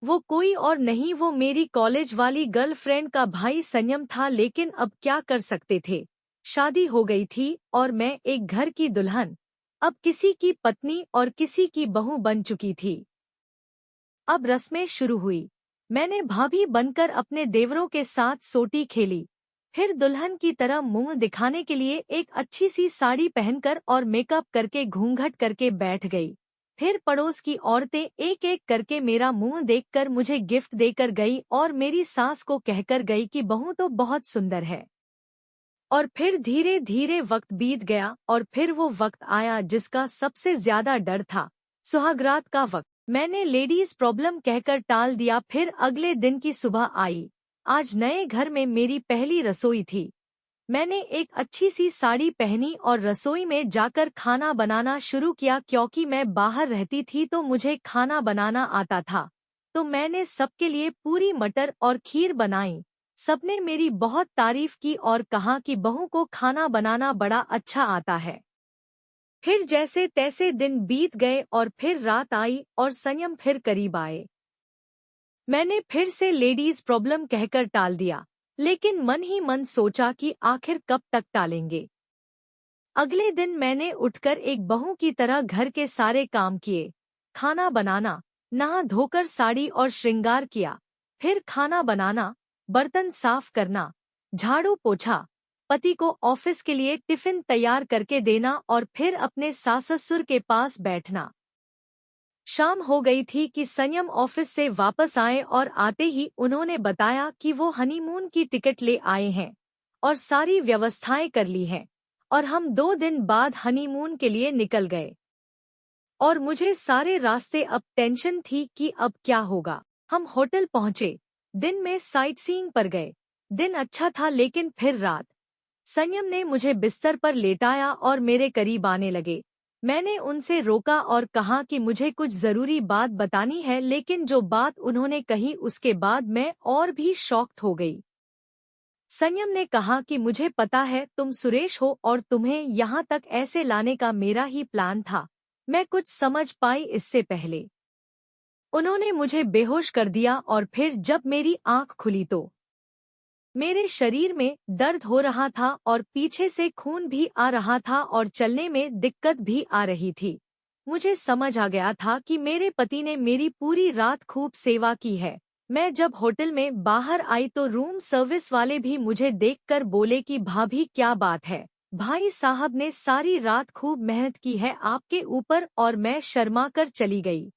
वो कोई और नहीं, वो मेरी कॉलेज वाली गर्लफ्रेंड का भाई संयम था। लेकिन अब क्या कर सकते थे, शादी हो गई थी और मैं एक घर की दुल्हन, अब किसी की पत्नी और किसी की बहू बन चुकी थी। अब रस्में शुरू हुई। मैंने भाभी बनकर अपने देवरों के साथ सोटी खेली, फिर दुल्हन की तरह मुंह दिखाने के लिए एक अच्छी सी साड़ी पहनकर और मेकअप करके घूंघट करके बैठ गई। फिर पड़ोस की औरतें एक एक करके मेरा मुंह देखकर मुझे गिफ्ट देकर गई और मेरी सास को कहकर गई कि बहू तो बहुत सुंदर है। और फिर धीरे धीरे वक्त बीत गया और फिर वो वक्त आया जिसका सबसे ज्यादा डर था, सुहागरात का वक्त। मैंने लेडीज प्रॉब्लम कहकर टाल दिया। फिर अगले दिन की सुबह आई। आज नए घर में मेरी पहली रसोई थी। मैंने एक अच्छी सी साड़ी पहनी और रसोई में जाकर खाना बनाना शुरू किया। क्योंकि मैं बाहर रहती थी तो मुझे खाना बनाना आता था, तो मैंने सबके लिए पूरी मटर और खीर बनाई। सबने मेरी बहुत तारीफ की और कहा कि बहू को खाना बनाना बड़ा अच्छा आता है। फिर जैसे तैसे दिन बीत गए और फिर रात आई और संयम फिर करीब आए। मैंने फिर से लेडीज प्रॉब्लम कहकर टाल दिया, लेकिन मन ही मन सोचा कि आखिर कब तक टालेंगे। अगले दिन मैंने उठकर एक बहू की तरह घर के सारे काम किए, खाना बनाना, नहा धोकर साड़ी और श्रृंगार किया, फिर खाना बनाना, बर्तन साफ करना, झाड़ू पोछा, पति को ऑफिस के लिए टिफिन तैयार करके देना और फिर अपने सास ससुर के पास बैठना। शाम हो गई थी कि संयम ऑफिस से वापस आए और आते ही उन्होंने बताया कि वो हनीमून की टिकट ले आए हैं और सारी व्यवस्थाएं कर ली हैं और हम 2 दिन बाद हनीमून के लिए निकल गए। और मुझे सारे रास्ते अब टेंशन थी कि अब क्या होगा। हम होटल पहुंचे, दिन में साइट सीइंग पर गए। दिन अच्छा था लेकिन फिर रात। संयम ने मुझे बिस्तर पर लेटाया और मेरे करीब आने लगे। मैंने उनसे रोका और कहा कि मुझे कुछ जरूरी बात बतानी है, लेकिन जो बात उन्होंने कही उसके बाद मैं और भी शॉक्ड हो गई। संयम ने कहा कि मुझे पता है तुम सुरेश हो और तुम्हें यहाँ तक ऐसे लाने का मेरा ही प्लान था। मैं कुछ समझ पाई इससे पहले। उन्होंने मुझे बेहोश कर दिया और फिर जब मेरी आंख खुली तो मेरे शरीर में दर्द हो रहा था और पीछे से खून भी आ रहा था और चलने में दिक्कत भी आ रही थी। मुझे समझ आ गया था कि मेरे पति ने मेरी पूरी रात खूब सेवा की है। मैं जब होटल में बाहर आई तो रूम सर्विस वाले भी मुझे देखकर बोले कि भाभी क्या बात है, भाई साहब ने सारी रात खूब मेहनत की है आपके ऊपर। और मैं शर्मा कर चली गई।